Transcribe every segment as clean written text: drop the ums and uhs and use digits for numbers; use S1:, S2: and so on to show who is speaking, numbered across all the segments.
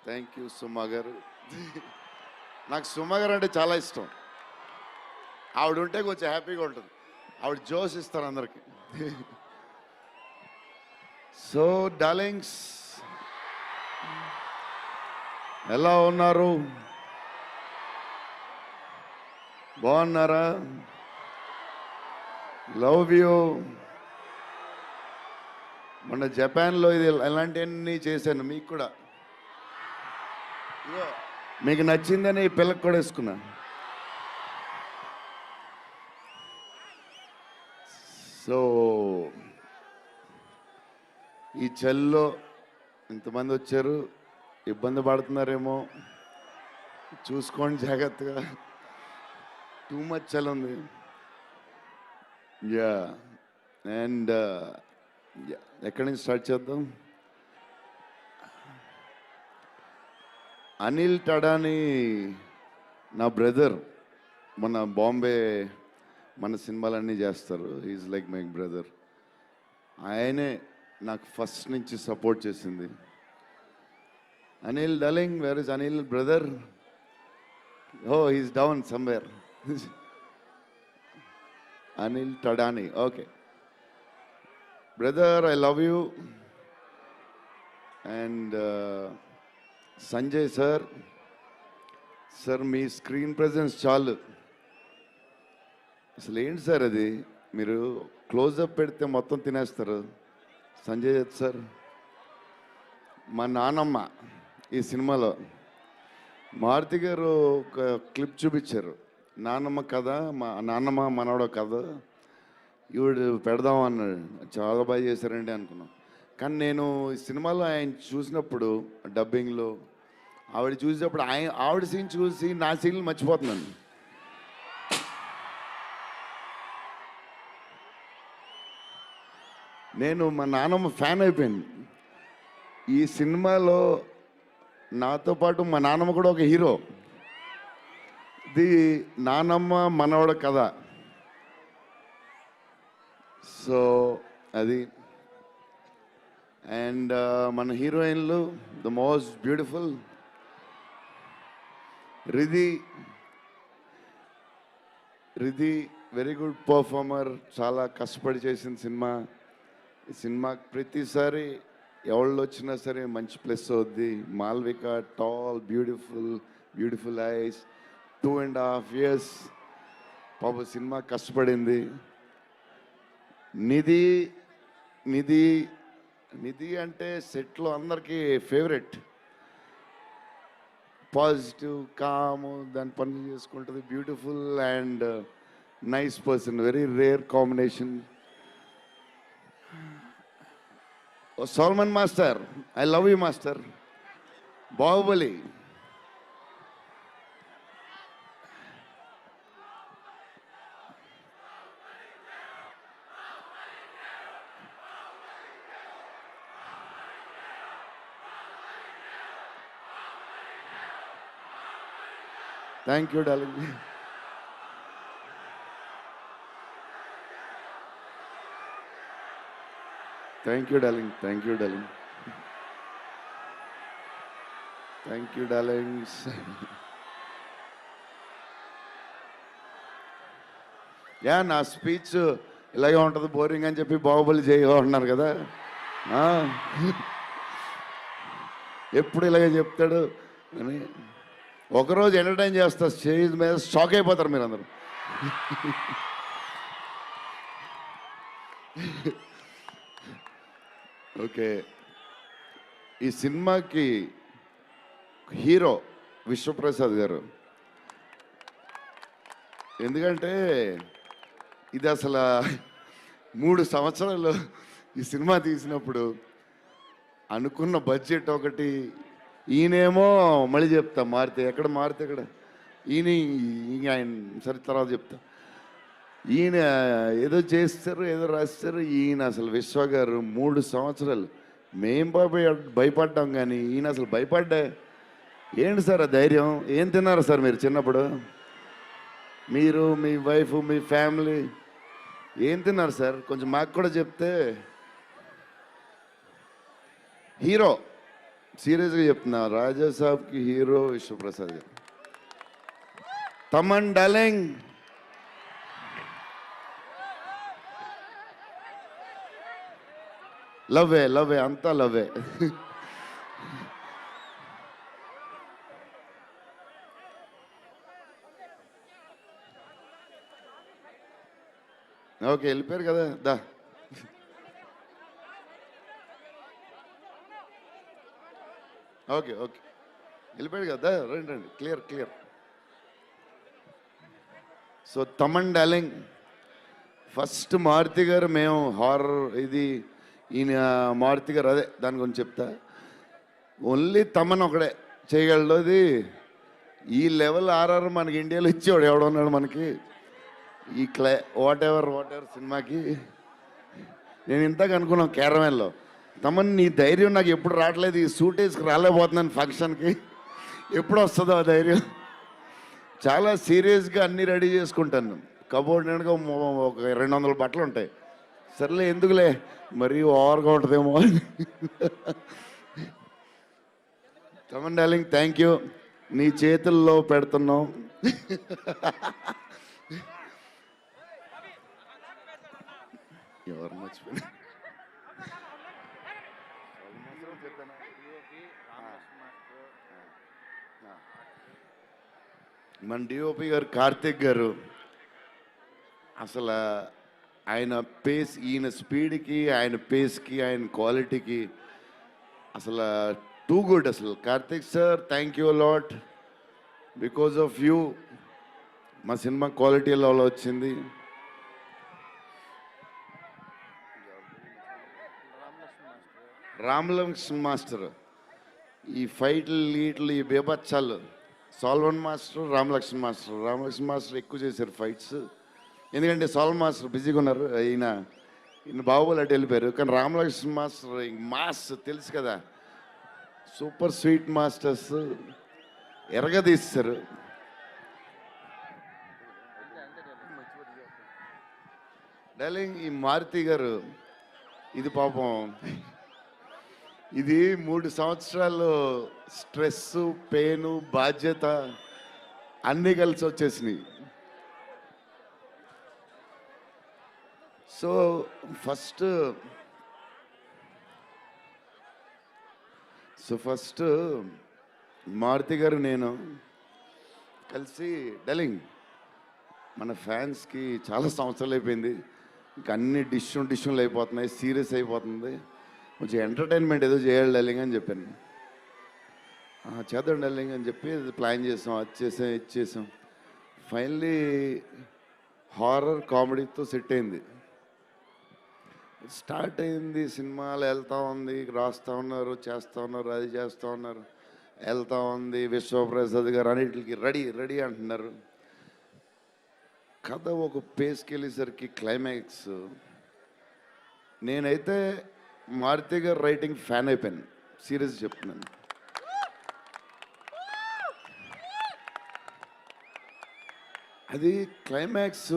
S1: Thank you సుమా గారు. నాకు సుమా గారు అంటే చాలా ఇష్టం. ఆవిడ ఉంటే కొంచెం హ్యాపీగా ఉంటుంది. ఆవిడ జోష్ ఇస్తారు అందరికి. సో డార్లింగ్స్, ఎలా ఉన్నారు? బాగున్నారా? Love you. మొన్న జపాన్లో ఇది ఎలాంటివన్నీ చేశాను మీకు కూడా. ఇదిగో మీకు నచ్చిందని ఈ పిల్లకి కూడా వేసుకున్నా. సో ఈ చలిలో ఇంతమంది వచ్చారు, ఇబ్బంది పడుతున్నారేమో, చూసుకోండి జాగ్రత్తగా. టూ మచ్ చలి ఉంది. యా అండ్ ఎక్కడి నుంచి స్టార్ట్ చేద్దాం? అనిల్ టడాని నా బ్రదర్. మన బాంబే మన సినిమాలన్నీ చేస్తారు. Is like my brother. ఆయనే నాకు ఫస్ట్ నుంచి సపోర్ట్ చేసింది. Anil darling, where is Anil brother? Oh is down somewhere. Anil Thadani, okay brother, I love you. And Sanjay sir, sir మీ స్క్రీన్ ప్రెజెన్స్ చాలు. అసలు ఏంటి సార్ అది, మీరు క్లోజప్ పెడితే మొత్తం తినేస్తారు. సంజయ్ దత్ సార్, మా నానమ్మ ఈ సినిమాలో మారుతి గారు ఒక క్లిప్ చూపించారు. నానమ్మ కథ, మా నాన్నమ్మ మనవడో కథ, ఈవిడ పెడదాం అన్నాడు. చాలా బాగా చేశారండి అనుకున్నాం. కానీ నేను ఈ సినిమాలో ఆయన చూసినప్పుడు డబ్బింగ్లో ఆవిడ చూసినప్పుడు ఆవిడ సీన్ చూసి నా సీన్లు మర్చిపోతున్నాను. నేను మా నాన్నమ్మ ఫ్యాన్ అయిపోయాను. ఈ సినిమాలో నాతో పాటు మా నాన్నమ్మ కూడా ఒక హీరో. ఇది నానమ్మ మనవడ కథ. సో అది. అండ్ మన హీరోయిన్లు the most beautiful Ridhi. Very good performer. చాలా కష్టపడి చేసిన సినిమా. ఈ సినిమాకి ప్రతిసారి ఎవళ్ళు వచ్చినా సరే మంచి ప్లస్ అవుద్ది. Malvika tall, beautiful eyes, 2.5 years పాప సినిమా కష్టపడింది. నిధి అంటే సెట్లో అందరికీ ఫేవరెట్. పాజిటివ్, కామ్, దాని పనులు చేసుకుంటుంది. Beautiful and nice person. Very rare combination. Salman master, I love you master. Baahubali, thank you darling. Thank you darling. Yeah, నా స్పీచ్ ఇలాగే ఉంటుంది బోరింగ్ అని చెప్పి బాహుబలి చేయమన్నారు కదా. ఎప్పుడు ఇలాగే చెప్తాడు అని ఒకరోజు ఎంటర్టైన్ చేస్తా స్టేజ్ మీద, షాక్ అయిపోతారు మీరు అందరూ. ఓకే, ఈ సినిమాకి హీరో విశ్వప్రసాద్ గారు. ఎందుకంటే ఇది అసలు 3 సంవత్సరాలు ఈ సినిమా తీసినప్పుడు అనుకున్న బడ్జెట్ ఒకటి, ఈయనేమో మళ్ళీ చెప్తా మారితే ఎక్కడ ఈయన ఆయన సరే తర్వాత చెప్తా. ఈయన ఏదో చేస్తారు, ఏదో రాస్తారు. ఈయన అసలు విశ్వ గారు 3 సంవత్సరాలు మేం భయపడ్డాం, కానీ ఈయన అసలు భయపడ్డా. ఏంటి సార్ ఆ ధైర్యం? ఏం తిన్నారు సార్ మీరు చిన్నప్పుడు? మీరు, మీ వైఫ్, మీ ఫ్యామిలీ ఏం తిన్నారు సార్? కొంచెం మాకు కూడా చెప్తే. హీరో సీరియస్గా చెప్తున్నా, రాజా సాబ్కి హీరో విశ్వప్రసాద్ గారు. తమన్ డార్లింగ్, లవ్వే లవ్వే అంతా లవ్వే. ఓకే, వెళ్ళిపోయారు కదా, దా. ఓకే ఓకే, వెళ్ళిపోయాడు కదా, రండి రండి, clear clear. So Thaman darling, first Maruthi garu, మేము హారర్ ఇది ఈయన మారుతి గారు, అదే దాని గురించి చెప్తా. ఓన్లీ తమన్ ఒకడే చేయగలడు అది. ఈ లెవెల్ ఆర్ఆర్ మనకి ఇండియాలో ఇచ్చేవాడు ఎవడున్నాడు మనకి ఈ వాట్ ఎవర్ సినిమాకి. నేను ఇంతకు అనుకున్నాను క్యారమెల్లో, తమన్ నీ ధైర్యం నాకు ఎప్పుడు రావట్లేదు, ఈ సూట్ వేసుకు రాలేకపోతున్నాను ఫంక్షన్కి, ఎప్పుడు వస్తుందో ఆ ధైర్యం. చాలా సీరియస్గా అన్నీ రెడీ చేసుకుంటాను. కబోర్డ్ నిండుగా ఒక 200 బట్టలు ఉంటాయి. సర్లే ఎందుకులే, మరీ ఓవర్గా ఉంటుందేమో అని. తమన్ డార్లింగ్, థ్యాంక్ యూ, నీ చేతుల్లో పెడుతున్నాం. ఎవరు మర్చిపోయినా మన డిఓపి గారు కార్తిక్ గారు, అసలు ఆయన పేస్, ఈయన స్పీడ్కి, ఆయన పేస్కి, ఆయన క్వాలిటీకి అసలు టూ గుడ్. అసలు Karthik sir, thank you lot, because of you మా సినిమా క్వాలిటీ లెవెల్ వచ్చింది. రామలక్ష్మణ్ మాస్టర్, ఈ ఫైట్లు ఈట్లు ఈ బేబచ్చాలు, సాల్వన్ మాస్టర్, రామలక్ష్మణ్ మాస్టర్ ఎక్కువ చేశారు ఫైట్స్. ఎందుకంటే సాల్వన్ మాస్టర్ బిజీగా ఉన్నారు, ఈయన బాహుబలి అటు వెళ్ళిపోయారు. కానీ రామలక్ష్మణ్ మాస్టర్ మాస్ తెలుసు కదా, సూపర్ స్వీట్ మాస్టర్స్ ఎరగదీస్తారు. డార్లింగ్, ఈ మారుతి గారు ఇది పాపం, ఇది 3 సంవత్సరాలు స్ట్రెస్, పెయిన్, బాధ్యత అన్నీ కలిసి వచ్చేసినాయి. సో ఫస్ట్ మారుతి గారు నేను కలిసి, డార్లింగ్ మన ఫ్యాన్స్కి చాలా సంవత్సరాలు అయిపోయింది, ఇంకా అన్ని డిష్యూలు అయిపోతున్నాయి, సీరియస్ అయిపోతుంది, కొంచెం ఎంటర్టైన్మెంట్ ఏదో చేయాలి డార్లింగ్ అని చెప్పాను. చేద్దాం డార్లింగ్ అని చెప్పి ప్లాన్ చేసాం, అది చేసాం, ఇది చేసాం. ఫైనలీ హారర్ కామెడీతో సెట్ అయింది. స్టార్ట్ అయింది, సినిమాలు వెళ్తూ ఉంది, రాస్తూ ఉన్నారు, చేస్తూ ఉన్నారు, అది చేస్తూ ఉన్నారు, వెళ్తూ ఉంది. విశ్వప్రసాద్ గారు అన్నిటికి రెడీ రెడీ అంటున్నారు. కథ ఒక పేస్కి వెళ్ళేసరికి క్లైమాక్స్, నేనైతే మారుతి గారు రైటింగ్ ఫ్యాన్ అయిపోయాను, సీరియస్ చెప్తున్నాను. అది క్లైమాక్స్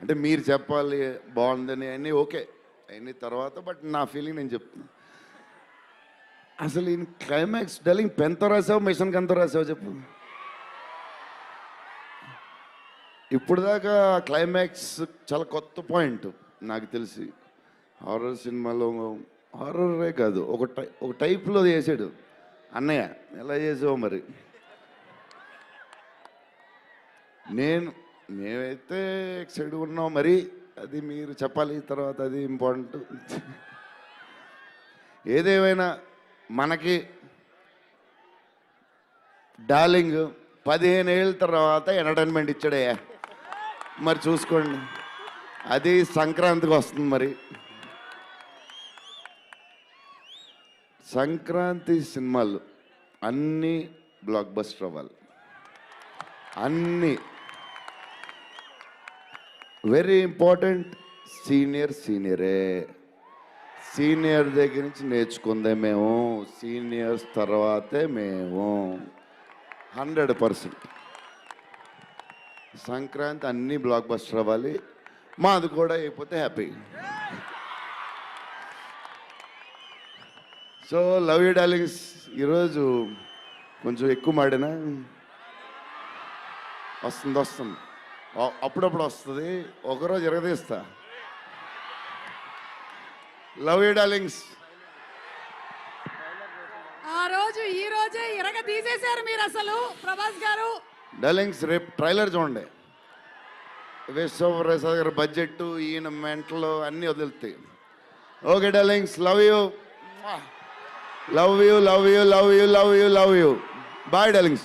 S1: అంటే మీరు చెప్పాలి బాగుందని అన్నీ ఓకే అన్నీ తర్వాత, బట్ నా ఫీలింగ్ నేను చెప్తున్నాను. అసలు ఈ క్లైమాక్స్ డార్లింగ్ పెన్తో రాసావు, మిషన్కి ఎంతో రాసావు చెప్పు. ఇప్పుడు దాకా క్లైమాక్స్ చాలా కొత్త పాయింట్ నాకు తెలిసి. హారర్ సినిమాలో హారరే కాదు, ఒక టైప్లో చేసాడు అన్నయ్య. ఎలా చేసావు మరి? మేమైతే ఎక్సైడ్ ఉన్నాం, మరి అది మీరు చెప్పాలి తర్వాత, అది ఇంపార్టెంట్. ఏదేమైనా మనకి డార్లింగ్ 15 ఏళ్ళ తర్వాత ఎంటర్టైన్మెంట్ ఇచ్చాడయ్యా, మరి చూసుకోండి. అది సంక్రాంతికి వస్తుంది. మరి సంక్రాంతి సినిమాలు అన్నీ బ్లాక్ బస్టర్ అవ్వాలి, అన్నీ. Very important, సీనియరే. సీనియర్ దగ్గర నుంచి నేర్చుకుందే మేము, సీనియర్స్ తర్వాతే మేము. 100% సంక్రాంతి అన్నీ బ్లాక్ బస్టర్ అవ్వాలి. మాది కూడా అయిపోతే happy. So love you darlings ఈరోజు కొంచెం ఎక్కువ మాడినా వస్తుంది అప్పుడప్పుడు వస్తుంది, ఒకరోజు ఎరగదీస్తా. Love you darlings.
S2: ఆ రోజు ఈ రోజే ఇరగ తీసేశారు మీరు అసలు ప్రభాస్ గారు.
S1: డార్లింగ్స్ రేపు ట్రైలర్ చూడండి. విశ్వప్రసాద్ గారి బడ్జెట్, ఈయన మెంటలు అన్నీ వదులుతాయి. Okay darlings, love you love you love you love you love you love you. Bye darlings.